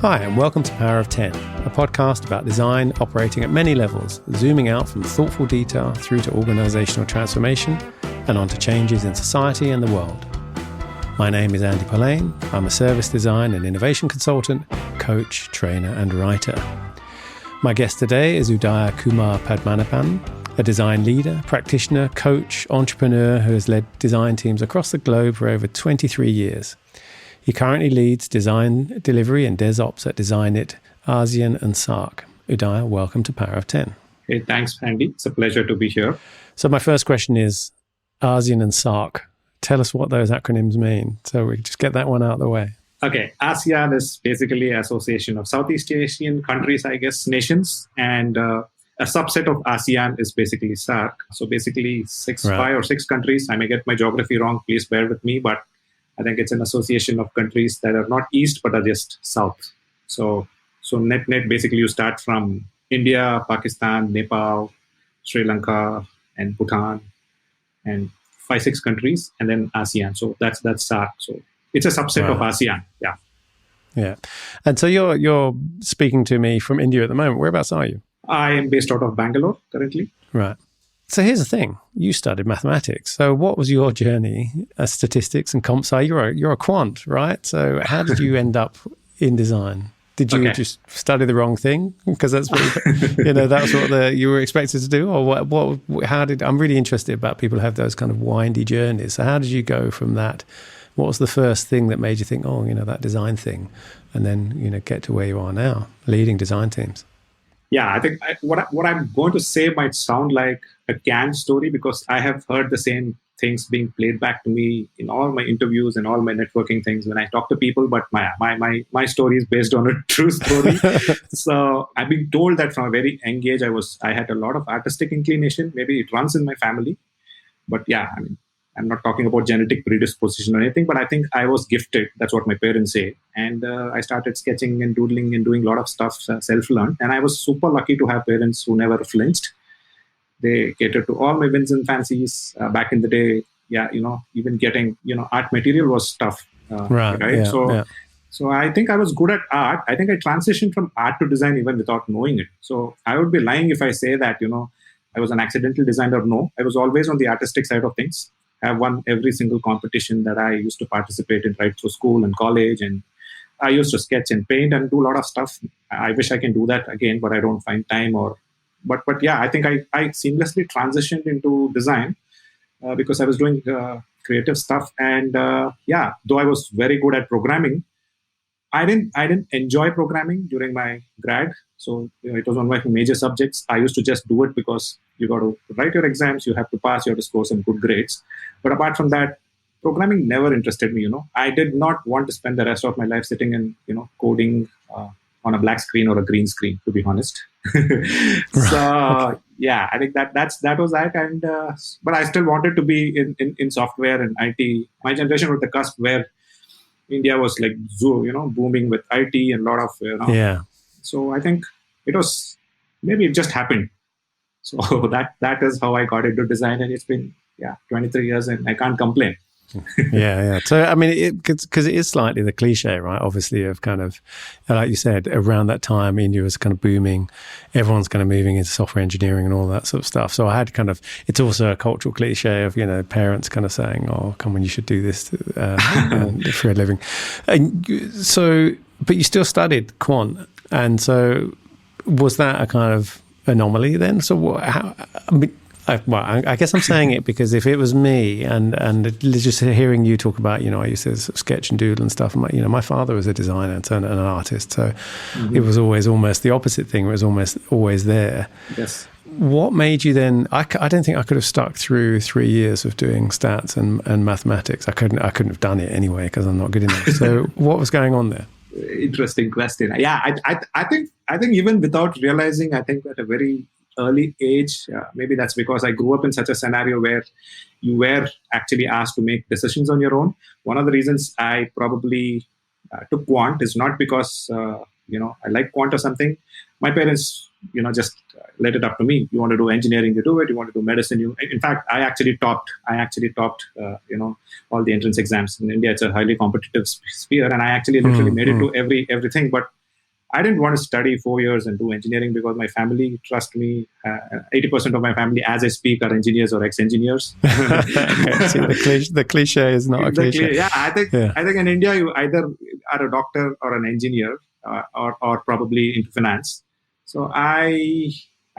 Hi, and welcome to Power of 10, a podcast about design operating at many levels, zooming out from thoughtful detail through to organizational transformation and onto changes in society and the world. My name is Andy Polaine. I'm a service design and innovation consultant, coach, trainer, and writer. My guest today is Udhaya Kumar Padmanabhan, a design leader, practitioner, coach, entrepreneur who has led design teams across the globe for over 23 years. He currently leads design delivery and DesOps at Designit ASEAN and SAARC. Udhaya, welcome to Power of 10. Hey, thanks, Andy. It's a pleasure to be here. So my first question is ASEAN and SAARC. Tell us what those acronyms mean, so we just get that one out of the way. Okay, ASEAN is basically an association of Southeast Asian countries, I guess, nations, and a subset of ASEAN is basically SAARC. So basically 5 or 6 countries. I may get my geography wrong, please bear with me, but I think it's an association of countries that are not east but are just south. So net basically you start from India, Pakistan, Nepal, Sri Lanka, and Bhutan, and 5-6 countries, and then ASEAN. So that's SAARC. So it's a subset of ASEAN. Yeah. And so you're speaking to me from India at the moment. Whereabouts are you? I am based out of Bangalore currently. Right. So here's the thing. You studied mathematics. So what was your journey as statistics and comp sci? You're a quant, right? So how did you end up in design? Did you just study the wrong thing? Because that's what that's what you were expected to do, or what? How did? I'm really interested about people who have those kind of windy journeys. So how did you go from that? What was the first thing that made you think, that design thing, and then get to where you are now, leading design teams? Yeah, I think what I'm going to say might sound like a canned story, because I have heard the same things being played back to me in all my interviews and all my networking things when I talk to people. But my story is based on a true story. So I've been told that from a very young age I had a lot of artistic inclination. Maybe it runs in my family, but yeah, I mean, I'm not talking about genetic predisposition or anything, but I think I was gifted. That's what my parents say. And I started sketching and doodling and doing a lot of stuff, self-learned. And I was super lucky to have parents who never flinched. They catered to all my whims and fancies. Back in the day, even getting, art material was tough. Right. Yeah, So I think I was good at art. I think I transitioned from art to design even without knowing it. So I would be lying if I say that, I was an accidental designer. No, I was always on the artistic side of things. I've won every single competition that I used to participate in right through school and college. And I used to sketch and paint and do a lot of stuff. I wish I can do that again, but I don't find time. But yeah, I think I seamlessly transitioned into design because I was doing creative stuff. And though I was very good at programming, I didn't enjoy programming during my grad. So it was one of my major subjects. I used to just do it because you got to write your exams, you have to pass, you have to score some good grades. But apart from that, programming never interested me. I did not want to spend the rest of my life sitting and coding on a black screen or a green screen, to be honest. So yeah, I think that was that. And but I still wanted to be in software and IT. My generation was the cusp where India was like booming with IT and a lot of Yeah. So I think it just happened. So that is how I got into design, and it's been 23 years, and I can't complain. Yeah. So I mean, because it is slightly the cliche, right? Obviously, of kind of like you said, around that time, India was kind of booming. Everyone's kind of moving into software engineering and all that sort of stuff. So I had it's also a cultural cliche of parents kind of saying, "Oh, come on, you should do this for a living." And so, but you still studied quant, and so was that a kind of anomaly then? So I guess I'm saying it because if it was me and just hearing you talk about, I used to sketch and doodle and stuff. And my father was a designer and an artist, so it was always almost the opposite thing. It was almost always there. Yes. What made you then? I don't think I could have stuck through 3 years of doing stats and mathematics. I couldn't have done it anyway because I'm not good enough. So what was going on there? Interesting question. Yeah, I think even without realizing, I think at a very early age, maybe that's because I grew up in such a scenario where you were actually asked to make decisions on your own. One of the reasons I probably took quant is not because I like quant or something. My parents just let it up to me. You want to do engineering, you do it. You want to do medicine, in fact, I actually topped all the entrance exams in India. It's a highly competitive sphere, and I actually literally made it to everything. But I didn't want to study 4 years and do engineering because my family, trust me, 80% of my family, as I speak, are engineers or ex-engineers. The cliche is not a cliche. I think in India, you either are a doctor or an engineer, or probably into finance. So I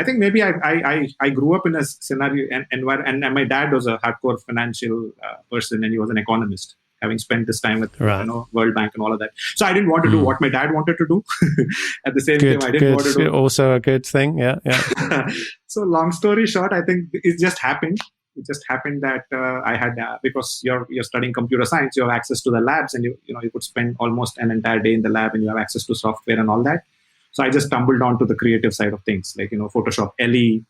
think maybe I grew up in a scenario, and my dad was a hardcore financial person, and he was an economist, having spent this time with World Bank and all of that. So I didn't want to do what my dad wanted to do. At the same time, I didn't want to do. Also a good thing, yeah. So long story short, I think it just happened. It just happened that I had because you're studying computer science, you have access to the labs, and you could spend almost an entire day in the lab, and you have access to software and all that. So I just stumbled onto the creative side of things, like Photoshop LE,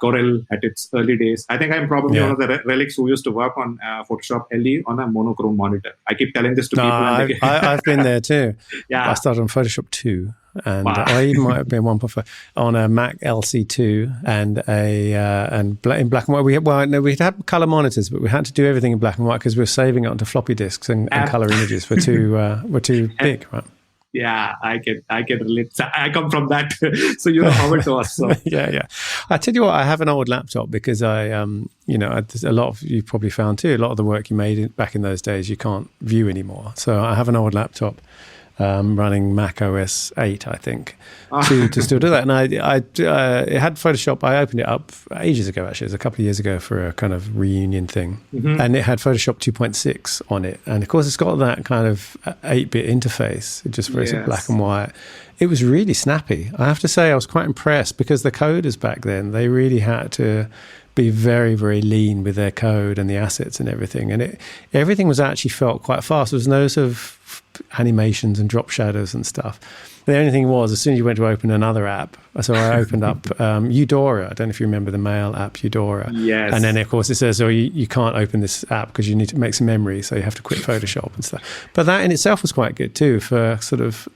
Corel at its early days. I think I'm probably one of the relics who used to work on Photoshop LE on a monochrome monitor. I keep telling this to people. I've been there too. Yeah. I started on Photoshop 2, and I even might have been 1.5 on a Mac LC2 and in black and white. We'd had color monitors, but we had to do everything in black and white because we were saving it onto floppy disks, and color images were too big, right? Yeah, I can relate. I come from that, so you know how it was. So. yeah. I tell you what, I have an old laptop because I, a lot of you probably found too. A lot of the work you made back in those days, you can't view anymore. So I have an old laptop running Mac OS 8, I think, to still do that. And it had Photoshop. I opened it up ages ago, actually. It was a couple of years ago for a kind of reunion thing. Mm-hmm. And it had Photoshop 2.6 on it. And of course, it's got that kind of 8-bit interface, just very black and white. It was really snappy. I have to say, I was quite impressed because the coders back then, they really had to be very, very lean with their code and the assets and everything. And everything was actually felt quite fast. There was no sort of animations and drop shadows and stuff. The only thing was, as soon as you went to open another app, so I opened up Eudora. I don't know if you remember the mail app Eudora. Yes. And then, of course, it says, you can't open this app because you need to make some memory, so you have to quit Photoshop and stuff. But that in itself was quite good too for sort of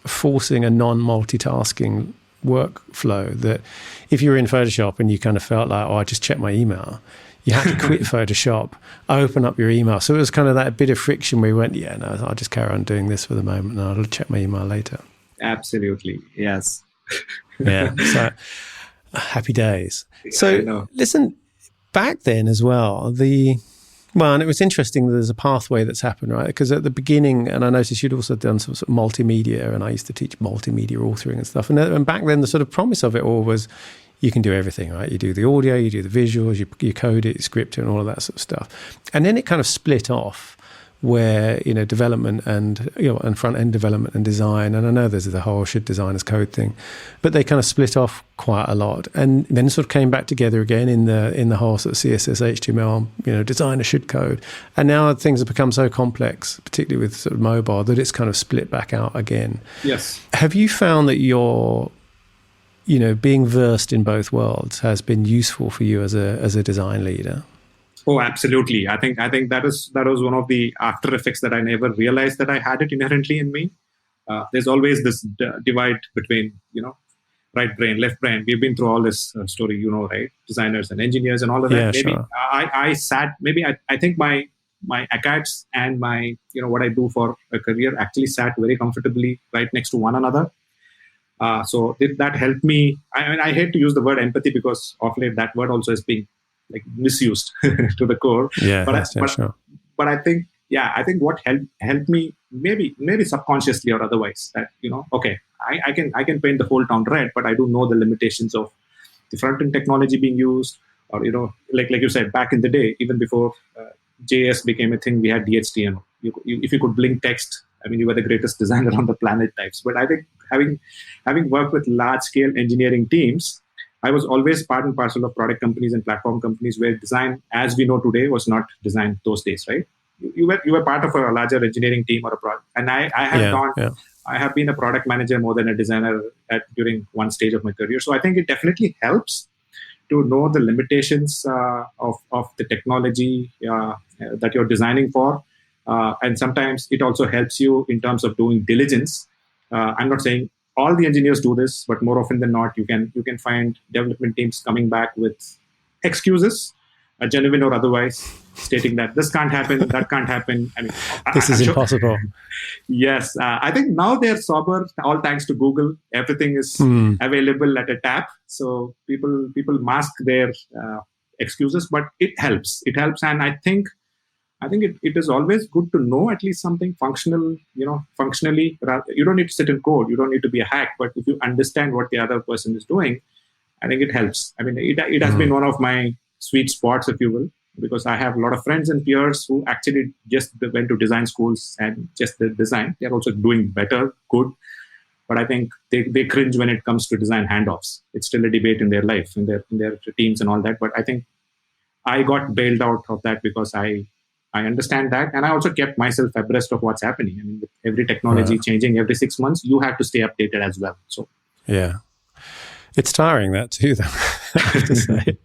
forcing a non-multitasking workflow, that if you were in Photoshop and you kind of felt like, I just checked my email, you had to quit Photoshop, open up your email. So it was kind of that bit of friction where you went, I'll just carry on doing this for the moment and I'll check my email later. Absolutely. Yes. Yeah. So happy days. So listen, back then as well, and it was interesting that there's a pathway that's happened, right? Because at the beginning, and I noticed you'd also done some sort of multimedia, and I used to teach multimedia authoring and stuff. And back then, the sort of promise of it all was you can do everything, right? You do the audio, you do the visuals, you code it, you script it, and all of that sort of stuff. And then it kind of split off where, development and front end development and design. And I know there's the whole should designers code thing, but they kind of split off quite a lot, and then sort of came back together again in the whole sort of CSS, HTML, designer should code. And now things have become so complex, particularly with sort of mobile, that it's kind of split back out again. Yes. Have you found that your being versed in both worlds has been useful for you as a design leader? Oh, absolutely. I think that was one of the after effects that I never realized that I had it inherently in me. There's always this divide between, right brain, left brain. We've been through all this story, right? Designers and engineers and all of that. Yeah, maybe sure. I think my acats and my, what I do for a career actually sat very comfortably right next to one another. So that helped me. I hate to use the word empathy because of late that word also is being misused to the core. Yeah, sure. But I think what helped me, maybe subconsciously or otherwise, that okay, I can paint the whole town red, but I do know the limitations of the front end technology being used, or like you said, back in the day, even before JS became a thing, we had DHTML. If you could blink text, you were the greatest designer on the planet types. But I think having worked with large scale engineering teams, I was always part and parcel of product companies and platform companies where design, as we know today, was not designed those days, right? You were part of a larger engineering team or a product, and I have been a product manager more than a designer during one stage of my career. So I think it definitely helps to know the limitations of the technology that you're designing for, and sometimes it also helps you in terms of doing diligence. I'm not saying all the engineers do this, but more often than not, you can find development teams coming back with excuses, genuine or otherwise, stating that this can't happen, that can't happen. I mean, this is impossible. Yes, I think now they're sober, all thanks to Google. Everything is available at a tap, so people mask their excuses, but it helps. It helps, and I think it is always good to know at least something functional. Functionally, you don't need to sit in code. You don't need to be a hack, but if you understand what the other person is doing, I think it helps. I mean, it has been one of my sweet spots, if you will, because I have a lot of friends and peers who actually just went to design schools and just the design. They're also doing better, good. But I think they cringe when it comes to design handoffs. It's still a debate in their life, in their teams and all that. But I think I got bailed out of that because I understand that. And I also kept myself abreast of what's happening. I mean, with every technology changing every 6 months, you have to stay updated as well. So yeah. It's tiring, that too, though, I have to say.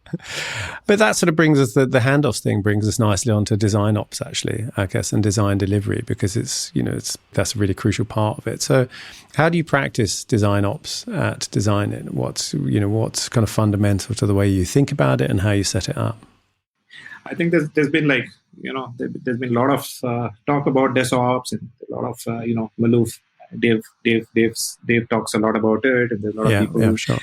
But that sort of brings us, the handoffs thing brings us nicely onto design ops, actually, I guess, and design delivery, because that's a really crucial part of it. So how do you practice design ops at Designit? What's kind of fundamental to the way you think about it and how you set it up? I think there's been there's been a lot of talk about DesOps and a lot of, Maloof. Dave talks a lot about it, and there's a lot of people. Yeah, sure.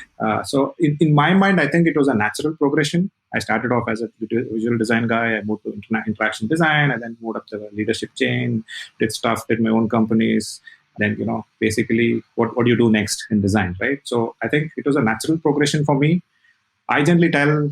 So in my mind, I think it was a natural progression. I started off as a visual design guy. I moved to interaction design, and then moved up the leadership chain, did my own companies. Then, basically what do you do next in design, right? So I think it was a natural progression for me. I generally tell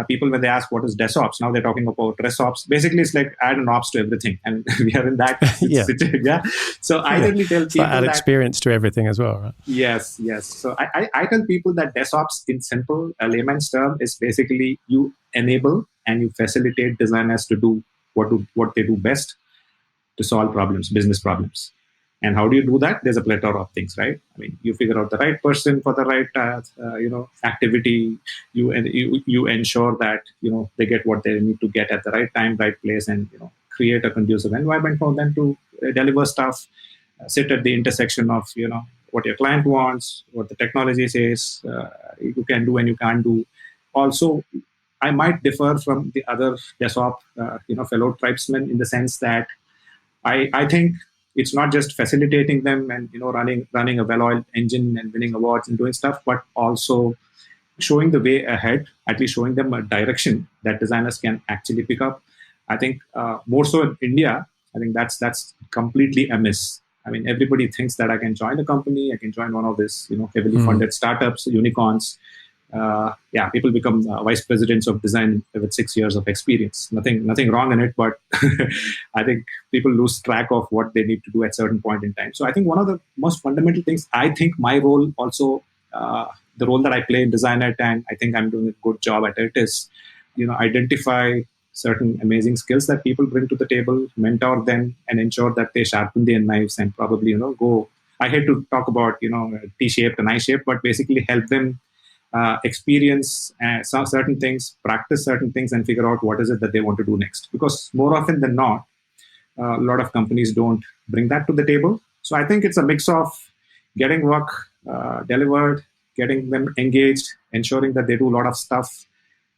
people when they ask what is DesOps, now they're talking about DesOps. Basically, it's like add an ops to everything, and we are in that situation. Yeah. So I generally tell people add experience to everything as well, right? Yes. So I tell people that DesOps, in simple layman's term, is basically you enable and you facilitate designers to do what they do best to solve problems, business problems. And how do you do that? There's a plethora of things, right? I mean, you figure out the right person for the right, activity. You ensure that they get what they need to get at the right time, right place, and create a conducive environment for them to deliver stuff. Sit at the intersection of what your client wants, what the technology says you can do and you can't do. Also, I might differ from the other DesOps, fellow tribesmen, in the sense that I think it's not just facilitating them and running a well-oiled engine and winning awards and doing stuff, but also showing the way ahead, at least showing them a direction that designers can actually pick up. I think more so in India, I think that's completely amiss. I mean, everybody thinks that I can join a company, I can join one of these heavily funded startups, unicorns. People become vice presidents of design with 6 years of experience. Nothing wrong in it, but I think people lose track of what they need to do at certain point in time. So I think one of the most fundamental things, I think my role also, the role that I play in Designit, and I think I'm doing a good job at it, is identify certain amazing skills that people bring to the table, mentor them, and ensure that they sharpen their knives and probably go. I hate to talk about T-shaped and I-shaped, but basically help them experience some certain things, practice certain things, and figure out what is it that they want to do next. Because more often than not, a lot of companies don't bring that to the table. So I think it's a mix of getting work delivered, getting them engaged, ensuring that they do a lot of stuff,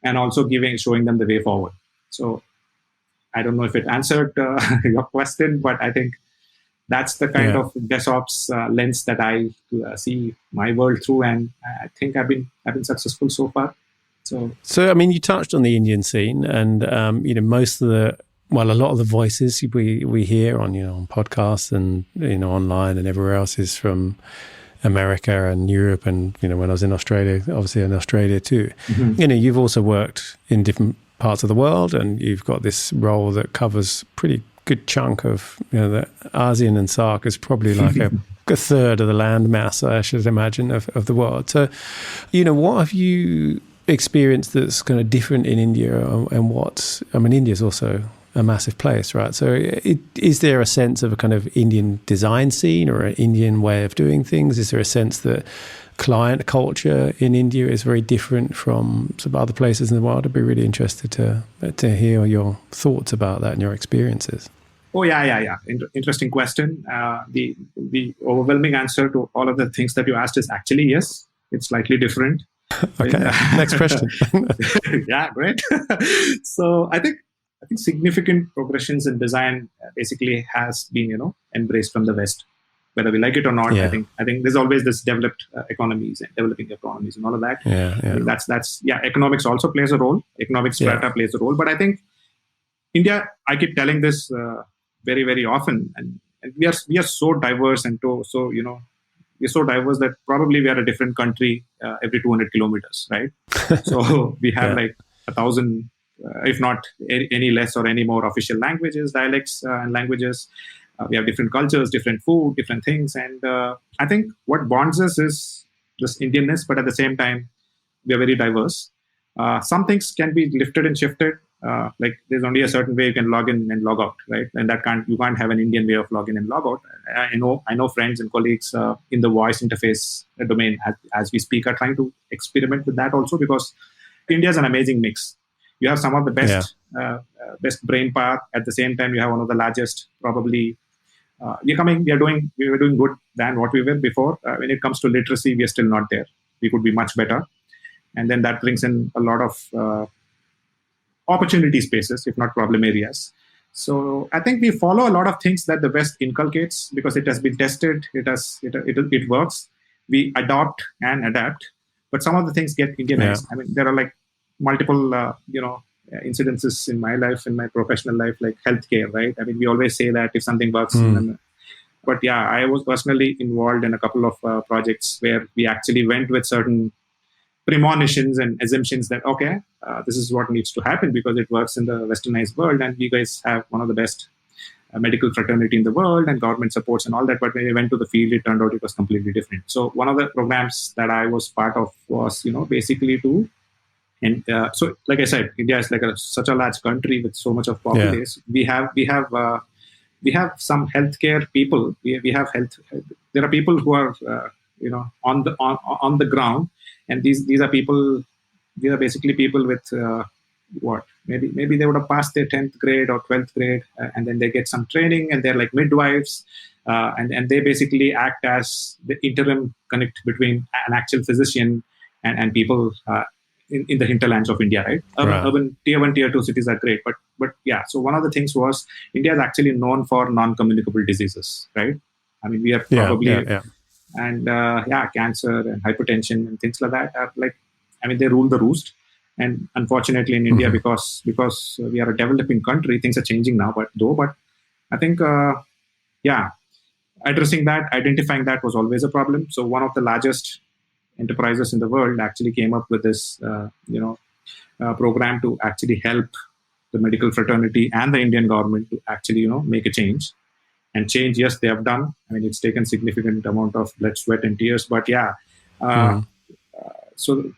and also showing them the way forward. So I don't know if it answered your question, but I think that's the kind of DesOps lens that I see my world through, and I think I've been successful so far. So I mean, you touched on the Indian scene, and a lot of the voices we hear on on podcasts and online and everywhere else is from America and Europe, and when I was in Australia, obviously in Australia too. Mm-hmm. You've also worked in different parts of the world, and you've got this role that covers pretty good chunk of the ASEAN and SAARC is probably like a third of the land mass, I should imagine, of the world. So, what have you experienced that's kind of different in India, and India's also a massive place, right? So is there a sense of a kind of Indian design scene or an Indian way of doing things? Is there a sense that client culture in India is very different from some other places in the world? I'd be really interested to hear your thoughts about that and your experiences. Oh, yeah. Interesting question. The overwhelming answer to all of the things that you asked is actually yes. It's slightly different. Okay. Next question. Yeah, great. So I think significant progressions in design basically has been embraced from the West, whether we like it or not. Yeah. I think there's always this developed economies and developing economies and all of that. Yeah. I think that's economics also plays a role. Economic strata plays a role, but I think India, I keep telling this very, very often, and we are so diverse and so we're so diverse that probably we are a different country every 200 kilometers, right? So we have like 1,000, if not any less or any more official languages, dialects, and languages. We have different cultures, different food, different things, and I think what bonds us is just Indianness, but at the same time, we are very diverse. Some things can be lifted and shifted. Like there's only a certain way you can log in and log out, right? And you can't have an Indian way of login and log out. I know friends and colleagues in the voice interface domain as we speak are trying to experiment with that also, because India is an amazing mix. You have some of the best best brain power. At the same time, you have one of the largest probably. We were doing good than what we were before. When it comes to literacy, we are still not there. We could be much better. And then that brings in a lot of opportunity spaces, if not problem areas. So I think we follow a lot of things that the West inculcates because it has been tested. It works. We adopt and adapt, but some of the things get Indianized. I mean, there are like multiple, incidences in my life, in my professional life, like healthcare, right? I mean, we always say that if something works, but yeah, I was personally involved in a couple of projects where we actually went with certain premonitions and assumptions that this is what needs to happen because it works in the westernized world, and you guys have one of the best medical fraternity in the world and government supports and all that. But when we went to the field, it turned out it was completely different. So one of the programs that I was part of was basically to so like I said, India is like such a large country with so much of population. We have some healthcare people. We have health. There are people who are on the ground. And these are people. These are basically people with maybe they would have passed their 10th grade or 12th grade, and then they get some training, and they're like midwives, and they basically act as the interim connect between an actual physician and people in the hinterlands of India, right? Urban tier 1, tier 2 cities are great, but yeah. So one of the things was India is actually known for non-communicable diseases, right? I mean, we are probably. And cancer and hypertension and things like that are they rule the roost. And unfortunately in India, because we are a developing country, things are changing now. But I think addressing that, identifying that was always a problem. So one of the largest enterprises in the world actually came up with this program to actually help the medical fraternity and the Indian government to actually make a change. And change, yes, they have done. I mean, it's taken significant amount of blood, sweat, and tears. But so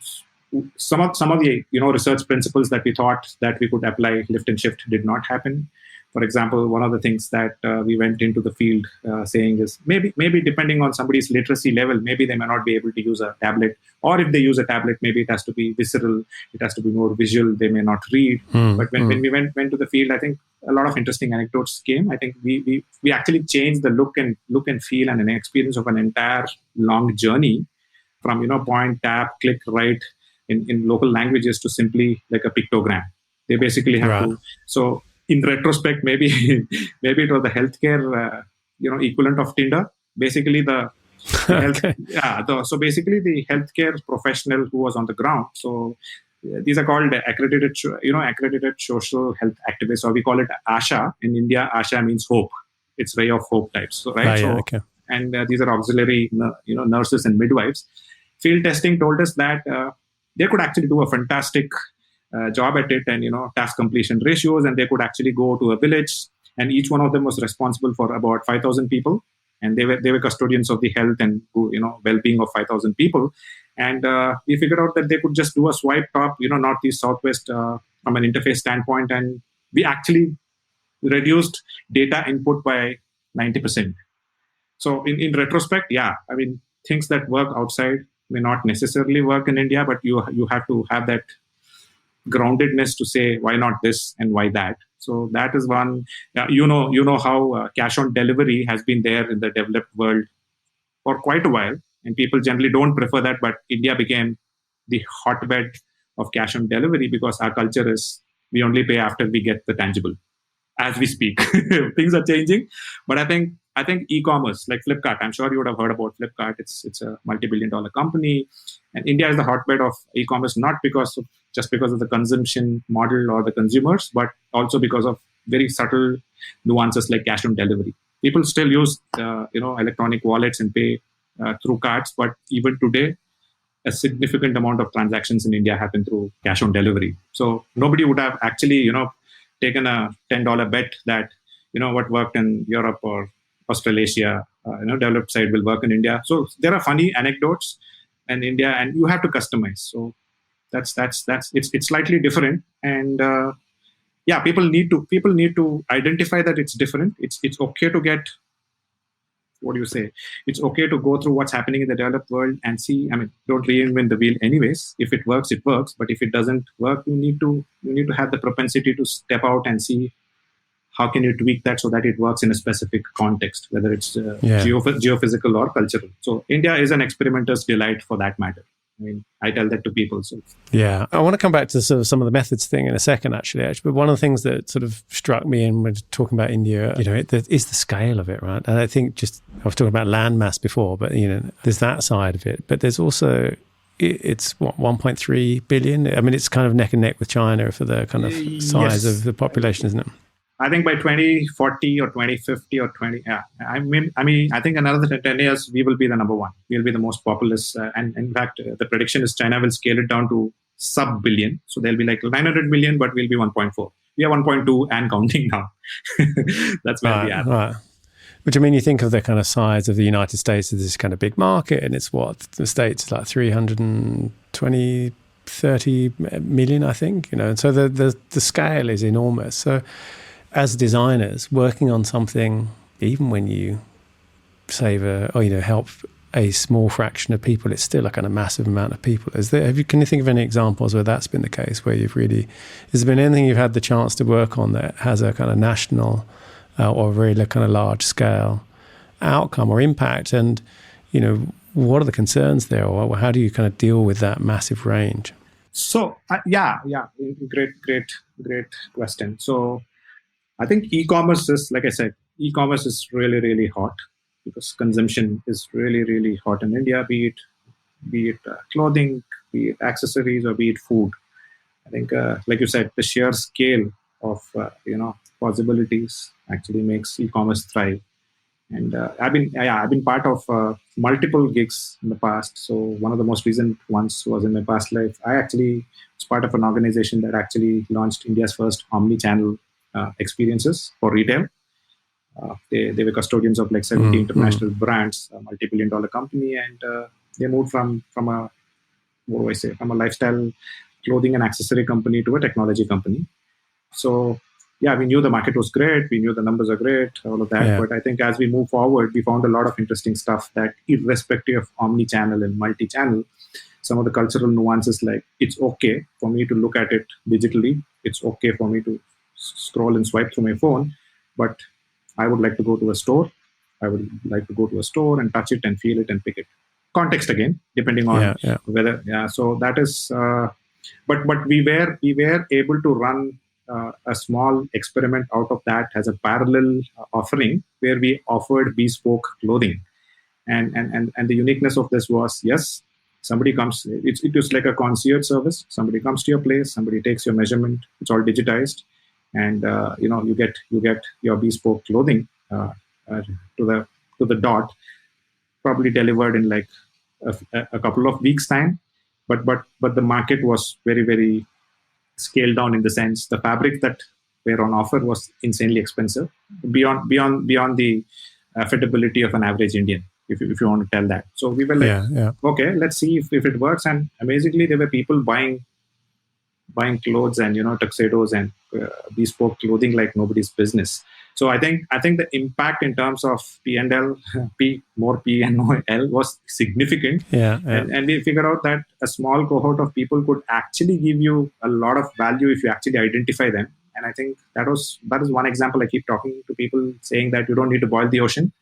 some of the research principles that we thought that we could apply lift and shift did not happen. For example, one of the things that we went into the field saying is maybe depending on somebody's literacy level, maybe they may not be able to use a tablet, or if they use a tablet, maybe it has to be visceral, it has to be more visual. They may not read. But when we went to the field, I think a lot of interesting anecdotes came. I think we actually changed the look and feel and an experience of an entire long journey from point, tap, click, write in local languages to simply like a pictogram. They basically have to. So in retrospect, maybe it was the healthcare equivalent of Tinder. Basically the so basically the healthcare professional who was on the ground. So these are called accredited social health activists, or we call it ASHA in India. ASHA means hope. It's ray of hope types. So, right. And these are auxiliary, nurses and midwives. Field testing told us that they could actually do a fantastic job at it, and task completion ratios, and they could actually go to a village, and each one of them was responsible for about 5,000 people, and they were custodians of the health and well-being of 5,000 people. And we figured out that they could just do a swipe top, northeast, southwest from an interface standpoint, and we actually reduced data input by 90%. So in retrospect, I mean, things that work outside may not necessarily work in India, but you have to have that groundedness to say why not this and why that. So that is one. You know how cash on delivery has been there in the developed world for quite a while, and people generally don't prefer that. But India became the hotbed of cash on delivery because our culture is we only pay after we get the tangible. As we speak, things are changing, but I think e-commerce like Flipkart. I'm sure you would have heard about Flipkart. It's a multi-billion-dollar company, and India is the hotbed of e-commerce not just because of the consumption model or the consumers, but also because of very subtle nuances like cash on delivery. People still use electronic wallets and pay through cards, but even today, a significant amount of transactions in India happen through cash on delivery. So nobody would have actually taken a $10 bet that what worked in Europe or Australasia, developed side will work in India. So there are funny anecdotes in India, and you have to customize. So that's it's slightly different, and people need to identify that it's different. It's okay to get, what do you say? It's okay to go through what's happening in the developed world and see. I mean, don't reinvent the wheel anyways. If it works, it works. But if it doesn't work, you need to have the propensity to step out and see how can you tweak that so that it works in a specific context, whether it's geophysical or cultural. So India is an experimenter's delight for that matter. I mean, I tell that to people. So yeah, I want to come back to sort of some of the methods thing in a second, actually. But one of the things that sort of struck me in when talking about India, is the scale of it, right? And I think I was talking about land mass before, but there's that side of it. But there's also it's 1.3 billion. I mean, it's kind of neck and neck with China for the kind of size of the population, isn't it? I think by 2040 or 2050 or I mean, I think another 10 years, we will be the number one. We'll be the most populous. And in fact, the prediction is China will scale it down to sub-billion. So they'll be like 900 million, but we'll be 1.4. We are 1.2 and counting now. That's where we are. Right. Which, I mean, you think of the kind of size of the United States as this kind of big market, and it's the States like 320, 30 million, I think. And so the scale is enormous. So as designers working on something, even when you save help a small fraction of people, it's still a kind of massive amount of people. Can you think of any examples where that's been the case, where has there been anything you've had the chance to work on that has a kind of national or really kind of large scale outcome or impact? And, what are the concerns there, or how do you kind of deal with that massive range? So, great question. So, I think e-commerce is, like I said, e-commerce is really, really hot because consumption is really, really hot in India, be it clothing, be it accessories, or be it food. I think, like you said, the sheer scale of, possibilities actually makes e-commerce thrive. And I've been part of multiple gigs in the past. So one of the most recent ones was in my past life. I actually was part of an organization that actually launched India's first omni-channel experiences for retail. They were custodians of like 70 international brands, a multi-billion-dollar company, and they moved from a lifestyle clothing and accessory company to a technology company. So we knew the market was great, we knew the numbers are great, all of that. But I think as we move forward, we found a lot of interesting stuff that, irrespective of omni-channel and multi-channel, some of the cultural nuances, like it's okay for me to look at it digitally, it's okay for me to scroll and swipe through my phone, but I would like to go to a store. I would like to go to a store and touch it and feel it and pick it. Context again, depending on whether. So that is. But we were able to run a small experiment out of that as a parallel offering where we offered bespoke clothing, and the uniqueness of this was, yes, somebody comes. It was like a concierge service. Somebody comes to your place. Somebody takes your measurement. It's all digitized. And you get your bespoke clothing to the dot, probably delivered in like a couple of weeks' time. But the market was very, very scaled down in the sense the fabrics that were on offer was insanely expensive, beyond the affordability of an average Indian, if you want to tell that. So we were like, okay, let's see if it works. And amazingly, there were people buying clothes and tuxedos and bespoke clothing like nobody's business. So I think the impact in terms of P&L, more P and no L, was significant. Yeah. And we figured out that a small cohort of people could actually give you a lot of value if you actually identify them. And I think that is one example. I keep talking to people saying that you don't need to boil the ocean.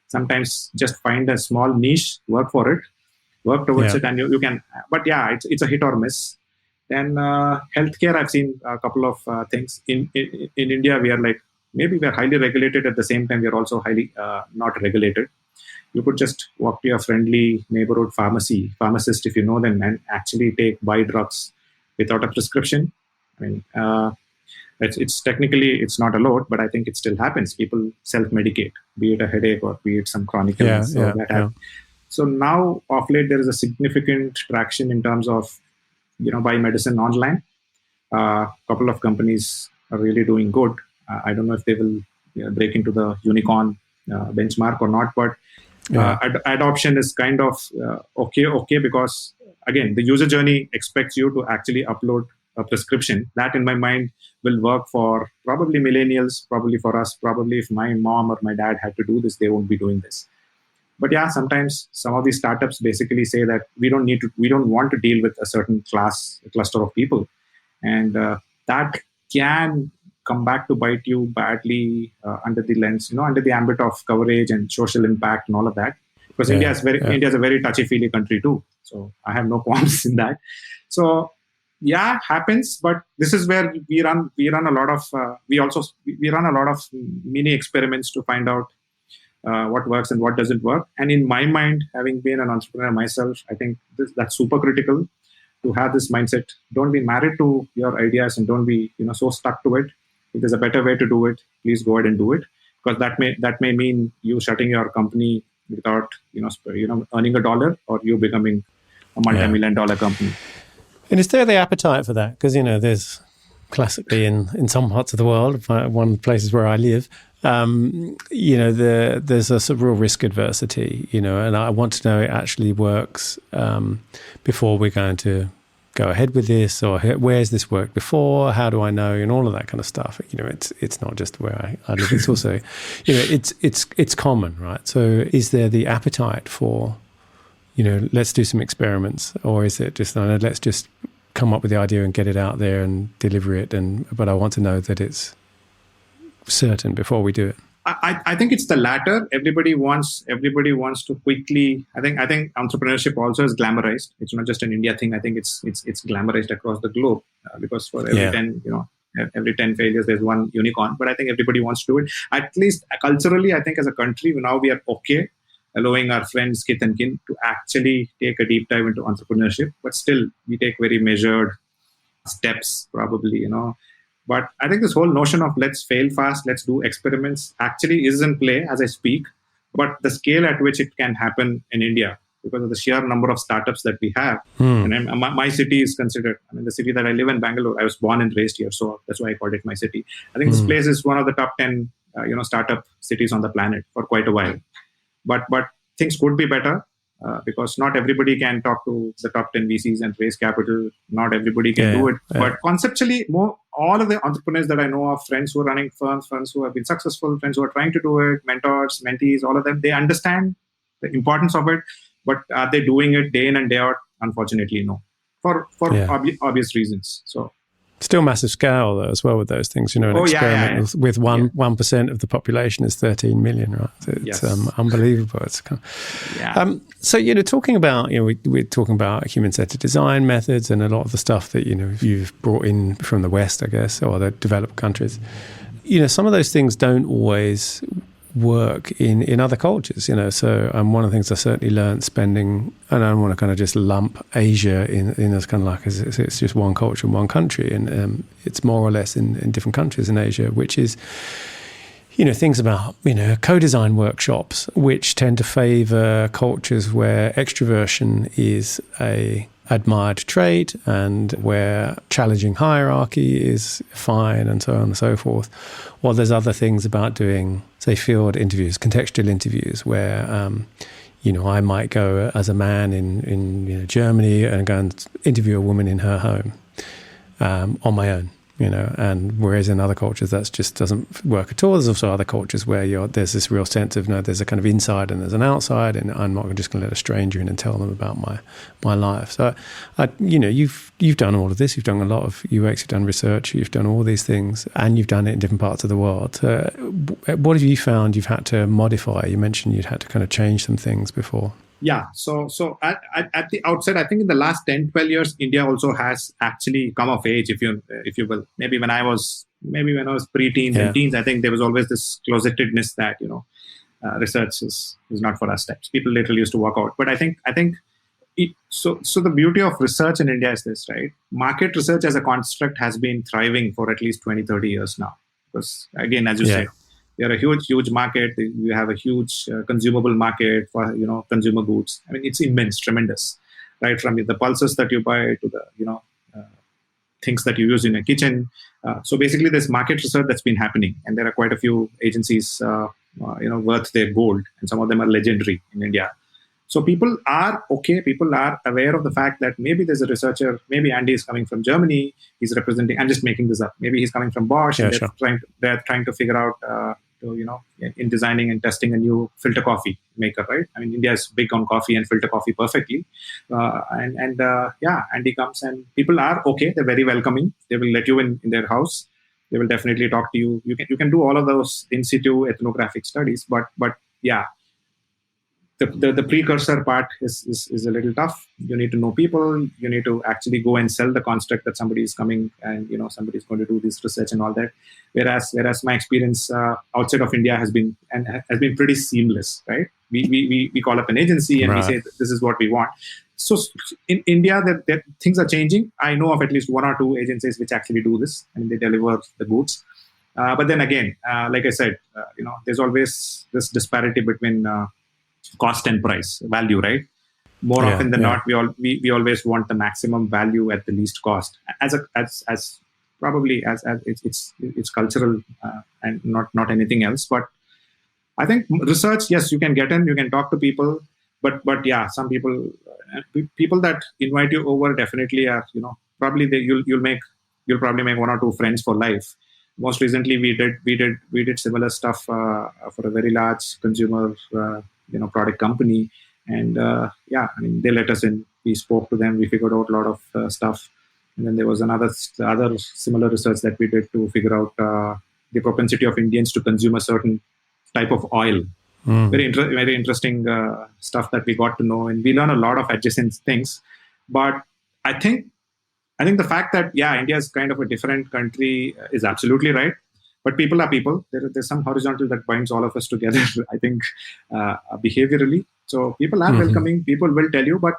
Sometimes just find a small niche, work for it, work towards it, and you can. But yeah, it's a hit or miss. Then healthcare, I've seen a couple of things. In India, we are like, maybe we're highly regulated. At the same time, we're also highly not regulated. You could just walk to your friendly neighborhood pharmacist, if you know them, and actually buy drugs without a prescription. I mean, it's technically it's not allowed, but I think it still happens. People self-medicate, be it a headache or be it some chronic illness. So now, of late, there is a significant traction in terms of buy medicine online. Couple of companies are really doing good. I don't know if they will break into the unicorn benchmark or not, but adoption is kind of okay, because again, the user journey expects you to actually upload a prescription. That, in my mind, will work for probably millennials, probably for us, probably if my mom or my dad had to do this, they won't be doing this. But yeah, sometimes some of these startups basically say that we don't want to deal with a certain cluster of people, and that can come back to bite you badly under the lens, under the ambit of coverage and social impact and all of that. Because India is a very touchy-feely country too. So I have no qualms in that. So yeah, happens. But this is where we run a lot of mini experiments to find out what works and what doesn't work. And in my mind, having been an entrepreneur myself, I think that's super critical to have this mindset. Don't be married to your ideas and don't be so stuck to it. If there's a better way to do it, please go ahead and do it, because that may mean you shutting your company without earning $1, or you becoming a multi-million-dollar company. And is there the appetite for that? Because there's classically in some parts of the world, one of the places where I live, there's a sort of real risk adversity, and I want to know it actually works before we're going to go ahead with this, or where's this worked before? How do I know? And all of that kind of stuff. It's not just where I live. It's also, it's common, right? So is there the appetite for, let's do some experiments, or is it just let's just come up with the idea and get it out there and deliver it? But I want to know that it's certain before we do it. I think it's the latter. Everybody wants to quickly. I think entrepreneurship also is glamorized. It's not just an India thing. I think it's glamorized across the globe, because for every 10 failures there's one unicorn. But I think everybody wants to do it. At least culturally, I think as a country now we are okay allowing our friends, kith and kin, to actually take a deep dive into entrepreneurship. But still, we take very measured steps, probably. But I think this whole notion of let's fail fast, let's do experiments actually is in play as I speak. But the scale at which it can happen in India, because of the sheer number of startups that we have. And my city is considered, the city that I live in, Bangalore, I was born and raised here. So that's why I called it my city. I think this place is one of the top 10 startup cities on the planet for quite a while. But things could be better. Because not everybody can talk to the top 10 VCs and raise capital. Not everybody can do it. But conceptually, all of the entrepreneurs that I know of, friends who are running firms who have been successful, friends who are trying to do it, mentors, mentees, all of them, they understand the importance of it. But are they doing it day in and day out? Unfortunately, no. For obvious reasons. So still massive scale though, as well with those things. An experiment with 1% of the population is 13 million, right? It's unbelievable. It's kind of, so talking about we're talking about human-centered design methods and a lot of the stuff that you've brought in from the West, I guess, or the developed countries. Some of those things don't always work in other cultures, so one of the things I certainly learned spending, and I don't want to kind of just lump Asia in as kind of like it's just one culture in one country, and it's more or less in different countries in Asia, which is things about co-design workshops, which tend to favor cultures where extroversion is a admired trait and where challenging hierarchy is fine and so on and so forth. Or there's other things about doing, say, field interviews, contextual interviews, where, I might go as a man in Germany and go and interview a woman in her home on my own. and whereas in other cultures that just doesn't work at all. There's also other cultures where there's this real sense of, there's a kind of inside and there's an outside, and I'm not just going to let a stranger in and tell them about my life. So, you've done all of this. You've done a lot of UX. You've done research. You've done all these things, and you've done it in different parts of the world. What have you found you've had to modify? You mentioned you'd had to kind of change some things before. Yeah. So at the outset, I think in the last 10, 12 years, India also has actually come of age, if you will. Maybe when I was pre-teens and teens, I think there was always this closetedness that, research is not for us types. People literally used to walk out. But I think so the beauty of research in India is this, right? Market research as a construct has been thriving for at least 20, 30 years now. Because again, as you said, we are a huge market. We have a huge consumable market for consumer goods. I mean, it's immense, tremendous, right? From the pulses that you buy to the things that you use in a kitchen. So basically, there's market research that's been happening, and there are quite a few agencies, worth their gold, and some of them are legendary in India. So people are okay. People are aware of the fact that maybe there's a researcher. Maybe Andy is coming from Germany. He's representing. I'm just making this up. Maybe he's coming from Bosch. And they're trying to figure out. In designing and testing a new filter coffee maker, right? I mean, India is big on coffee and filter coffee perfectly. Andy comes and people are okay. They're very welcoming. They will let you in their house. They will definitely talk to you. You can do all of those in situ ethnographic studies, but the precursor part is a little tough. You need to know people. You need to actually go and sell the construct that somebody is coming and somebody is going to do this research and all that. Whereas my experience outside of India has been pretty seamless, right? We call up an agency and we say this is what we want. So in India, that things are changing. I know of at least one or two agencies which actually do this and they deliver the goods. But then again, like I said, there's always this disparity between cost and price, value, right? More often than not, we always want the maximum value at the least cost. As it's cultural and not anything else. But I think research, yes, you can get in, you can talk to people, but some people that invite you over definitely are probably you'll probably make one or two friends for life. Most recently, we did similar stuff for a very large consumer product company, and they let us in. We spoke to them. We figured out a lot of stuff, and then there was other similar research that we did to figure out the propensity of Indians to consume a certain type of oil. Very interesting stuff that we got to know, and we learn a lot of adjacent things. But I think the fact that India is kind of a different country is absolutely right. But people are people. There's some horizontal that binds all of us together, I think, behaviorally. So people are welcoming. People will tell you, but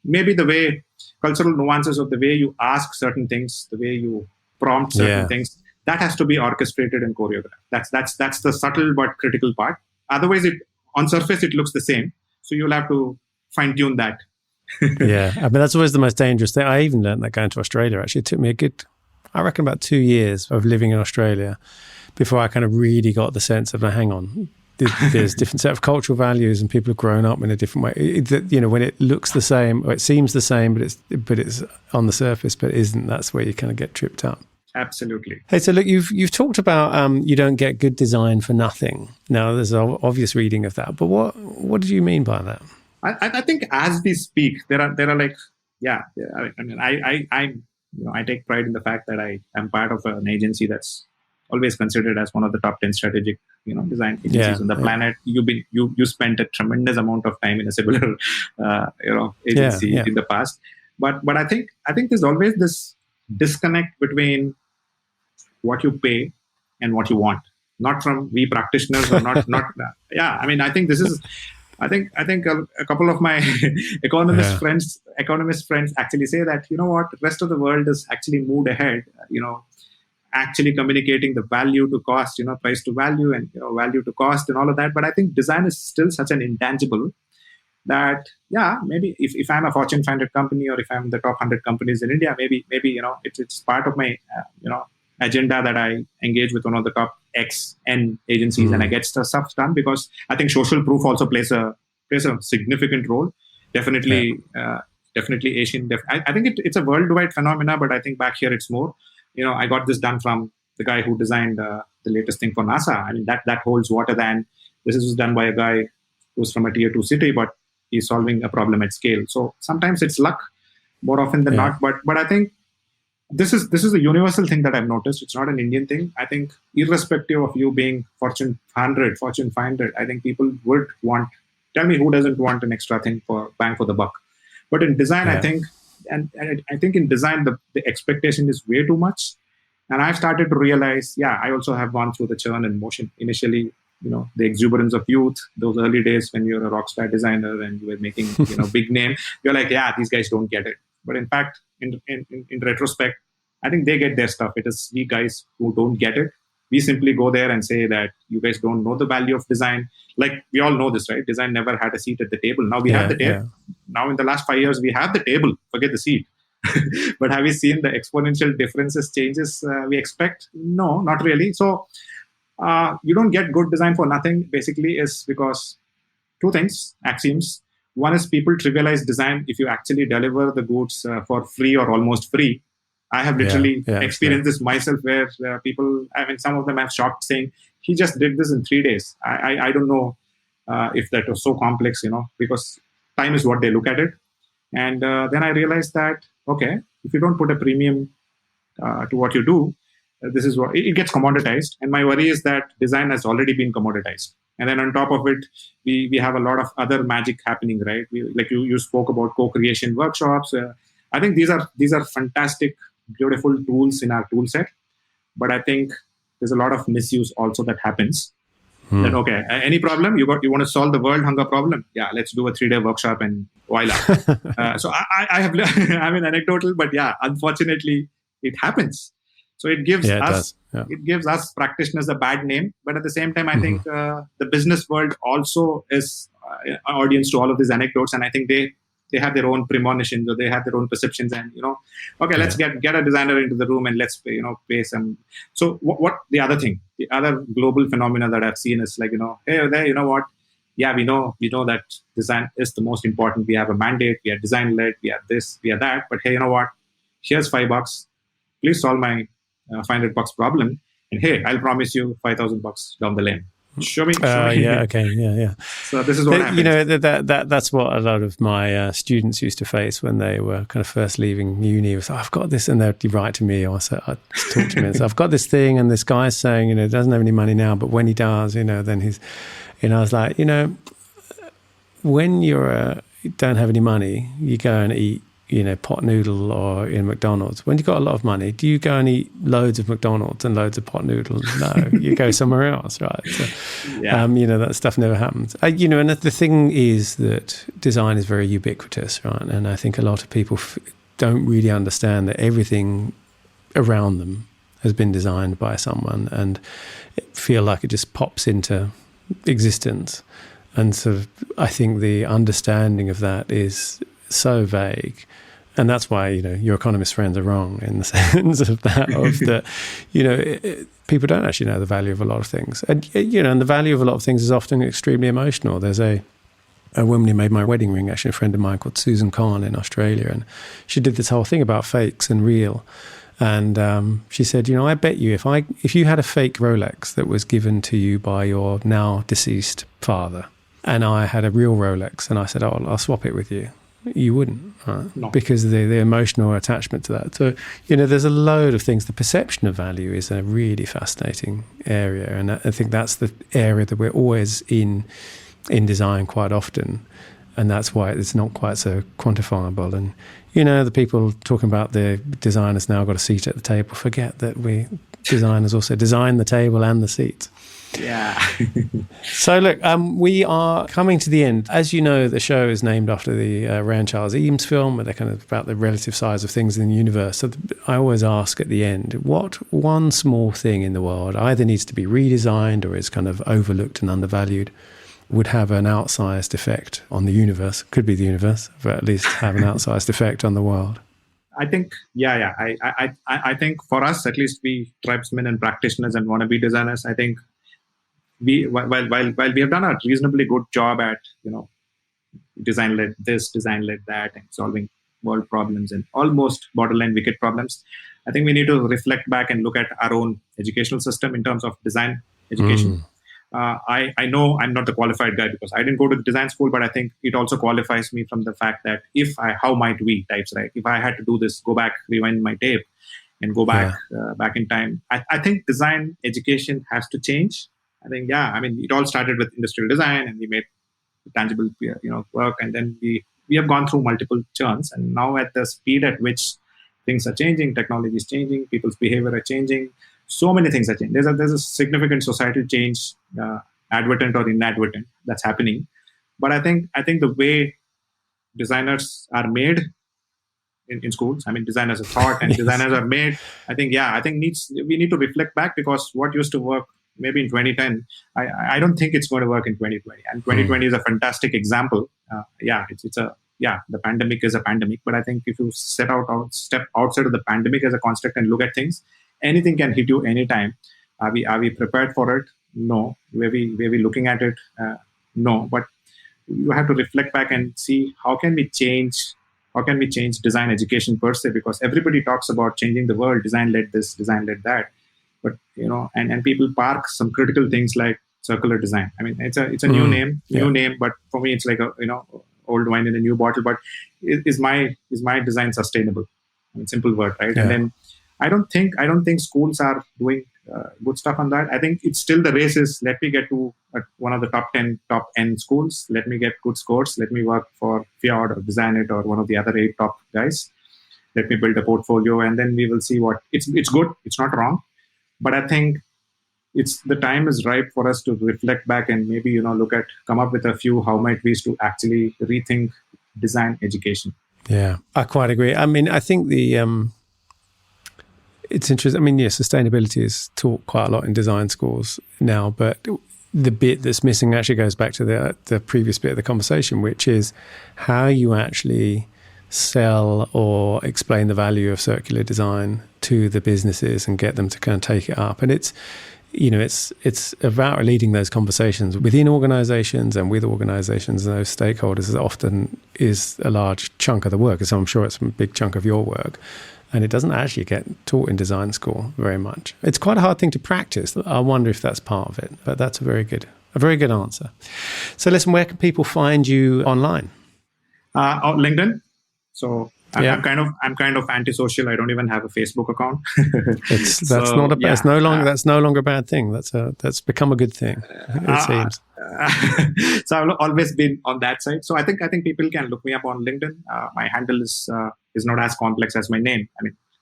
maybe the way, cultural nuances of the way you ask certain things, the way you prompt certain things, that has to be orchestrated and choreographed. That's the subtle but critical part. Otherwise, on surface, it looks the same. So you'll have to fine-tune that. I mean, that's always the most dangerous thing. I even learned that going to Australia. Actually, it took me I reckon about 2 years of living in Australia before I kind of really got the sense of, hang on, there's different set of cultural values and people have grown up in a different way. When it looks the same, or it seems the same, but it's on the surface, but isn't, that's where you kind of get tripped up. Absolutely. Hey, so look, you've talked about you don't get good design for nothing. Now, there's an obvious reading of that, but what do you mean by that? I think as we speak, there are like, I mean, I take pride in the fact that I am part of an agency that's always considered as one of the top 10 strategic, design agencies on the planet. You spent a tremendous amount of time in a similar, agency in the past. But I think there's always this disconnect between what you pay and what you want. Not from we practitioners or not. I mean, I think this is. I think a couple of my economist friends actually say that, the rest of the world has actually moved ahead, actually communicating the value to cost, price to value and value to cost and all of that. But I think design is still such an intangible that, maybe if I'm a Fortune 500 company or if I'm the top 100 companies in India, maybe it's part of my, agenda that I engage with one of the top XN agencies and I get stuff done, because I think social proof also plays a significant role. Definitely Asian. I think it's a worldwide phenomena, but I think back here it's more. I got this done from the guy who designed the latest thing for NASA. I mean, that holds water than this is done by a guy who's from a tier 2 city, but he's solving a problem at scale. So sometimes it's luck more often than not. But I think this is a universal thing that I've noticed. It's not an Indian thing. I think irrespective of you being Fortune 100, Fortune 500, I think people would want, tell me who doesn't want an extra thing for bang for the buck. But in design, I think, and I think in design, the expectation is way too much. And I've started to realize, I also have gone through the churn and motion. Initially, the exuberance of youth, those early days when you're a rock star designer and you were making, big name, you're like, these guys don't get it. But in fact, in retrospect, I think they get their stuff. It is we guys who don't get it. We simply go there and say that you guys don't know the value of design. Like we all know this, right? Design never had a seat at the table. Now we have the table. Yeah. Now in the last 5 years, we have the table. Forget the seat. But have we seen the exponential differences, changes we expect? No, not really. So you don't get good design for nothing. Basically, is because two things, axioms. One is people trivialize design if you actually deliver the goods for free or almost free. I have literally experienced this myself where people, I mean, some of them have shocked saying, he just did this in 3 days. I don't know if that was so complex, because time is what they look at it. And then I realized that, okay, if you don't put a premium to what you do, this is what it gets commoditized. And my worry is that design has already been commoditized. And then on top of it, we have a lot of other magic happening, right? Like you spoke about co-creation workshops. I think these are fantastic, beautiful tools in our tool set. But I think there's a lot of misuse also that happens. That, okay, any problem? You want to solve the world hunger problem? Yeah, let's do a 3-day workshop and voila. So I have, I mean, anecdotal, but unfortunately, it happens. So it gives it gives us practitioners a bad name. But at the same time, I think the business world also is an audience to all of these anecdotes, and I think they have their own premonitions or they have their own perceptions, and okay, let's get a designer into the room and let's pay some. So what the other global phenomena that I've seen is like hey Udhay, what? Yeah, we know that design is the most important. We have a mandate. We are design led. We are this. We are that. But hey, what? Here's $5. Please solve my $500 problem, and hey, I'll promise you $5,000 down the lane. Show me. Yeah. So this is what happens. That's what a lot of my students used to face when they were kind of first leaving uni. Was I've got this, and they'd write to me or I'd talk to me. And so I've got this thing, and this guy's saying, he doesn't have any money now, but when he does, then he's, I was like, when you don't have any money, you go and eat, pot noodle or in McDonald's. When you've got a lot of money, do you go and eat loads of McDonald's and loads of pot noodles? No, you go somewhere else, right? So, that stuff never happens. And the thing is that design is very ubiquitous, right? And I think a lot of people don't really understand that everything around them has been designed by someone and feel like it just pops into existence. And so I think the understanding of that is so vague, and that's why your economist friends are wrong in the sense of that people don't actually know the value of a lot of things, and and the value of a lot of things is often extremely emotional. There's a woman who made my wedding ring, actually a friend of mine called Susan Khan in Australia, and she did this whole thing about fakes and real. And she said, I bet you if you had a fake Rolex that was given to you by your now deceased father, and I had a real Rolex, and I said, I'll swap it with you, you wouldn't, right? No. Because of the emotional attachment to that. So, there's a load of things. The perception of value is a really fascinating area. And I think that's the area that we're always in design quite often. And that's why it's not quite so quantifiable. And, the people talking about the designers now got a seat at the table, forget that we designers also design the table and the seats. Yeah. So look, we are coming to the end. As you know, the show is named after the Ray and Charles Eames film, where they're kind of about the relative size of things in the universe. So I always ask at the end, what one small thing in the world either needs to be redesigned or is kind of overlooked and undervalued would have an outsized effect on the universe? Could be the universe, but at least have an outsized effect on the world. I think, I think for us, at least we tribesmen and practitioners and wannabe designers, I think while we have done a reasonably good job at design led this, design led that, and solving world problems and almost borderline wicked problems, I think we need to reflect back and look at our own educational system in terms of design education. I know I'm not the qualified guy because I didn't go to design school, but I think it also qualifies me from the fact that how might we types, right? If I had to do this, go back, rewind my tape and go back back in time. I think design education has to change. I think, it all started with industrial design and we made tangible, work. And then we have gone through multiple churns. And now at the speed at which things are changing, technology is changing, people's behavior are changing, so many things are changing. There's a significant societal change, advertent or inadvertent, that's happening. But I think the way designers are made in schools, designers are taught and designers are made. I think we need to reflect back, because what used to work maybe in 2010, I don't think it's going to work in 2020. And 2020 is a fantastic example. The pandemic is a pandemic, but I think if you step outside of the pandemic as a construct and look at things, anything can hit you anytime. Are we prepared for it? No. Were we looking at it? No. But you have to reflect back and see how can we change design education per se, because everybody talks about changing the world, design led this, design led that. But and people park some critical things like circular design. It's a new name, but for me it's like a old wine in a new bottle. But is my design sustainable? Simple word, right? Yeah. And then I don't think schools are doing good stuff on that. I think it's still the race is, let me get to one of the top 10, top N schools. Let me get good scores. Let me work for Fiat or Designit or one of the other 8 top guys. Let me build a portfolio, and then we will see what it's good. It's not wrong, but I think the time is ripe for us to reflect back and maybe come up with a few how might we to actually rethink design education. Yeah, I quite agree. I think it's interesting. Sustainability is taught quite a lot in design schools now, but the bit that's missing actually goes back to the previous bit of the conversation, which is how you actually sell or explain the value of circular design to the businesses and get them to kind of take it up. And it's about leading those conversations within organizations and with organizations and those stakeholders often is a large chunk of the work. So I'm sure it's a big chunk of your work. And it doesn't actually get taught in design school very much. It's quite a hard thing to practice. I wonder if that's part of it. But that's a very good answer. So listen, where can people find you online? On LinkedIn. So I'm kind of antisocial. I don't even have a Facebook account. That's no longer a bad thing. That's become a good thing. It seems. So I've always been on that side. So I think people can look me up on LinkedIn. My handle is not as complex as my name.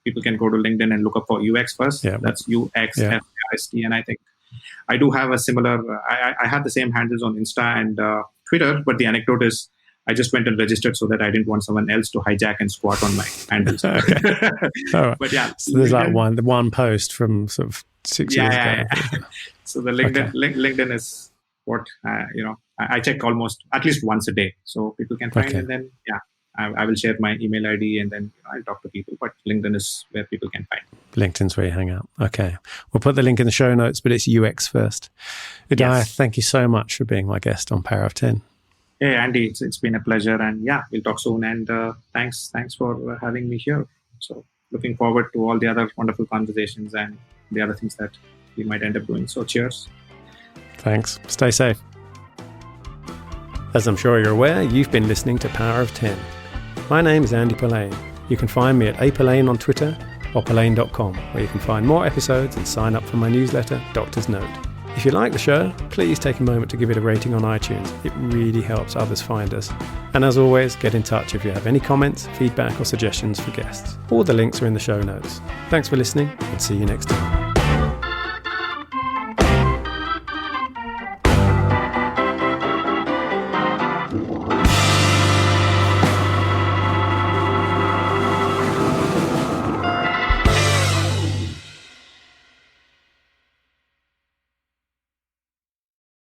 People can go to LinkedIn and look up for UX first. Yeah. That's UXFIST. And I think I do have a similar. I have the same handles on Insta and Twitter. But the anecdote is, I just went and registered so that I didn't want someone else to hijack and squat on my handles. Okay. All right. But yeah, so there's like one post from sort of 6 years ago. Yeah. So the LinkedIn is what I check almost at least once a day, so people can find. And then I will share my email ID and then I'll talk to people. But LinkedIn is where people can find. LinkedIn's where you hang out. Okay, we'll put the link in the show notes, but it's UX first. Udhaya, thank you so much for being my guest on Power of 10. Hey, Andy, it's been a pleasure, and we'll talk soon. And thanks for having me here. So looking forward to all the other wonderful conversations and the other things that we might end up doing. So cheers. Thanks. Stay safe. As I'm sure you're aware, you've been listening to Power of 10. My name is Andy Polaine. You can find me at Polaine on Twitter or Polaine.com, where you can find more episodes and sign up for my newsletter, Doctor's Note. If you like the show, please take a moment to give it a rating on iTunes. It really helps others find us. And as always, get in touch if you have any comments, feedback or suggestions for guests. All the links are in the show notes. Thanks for listening and see you next time.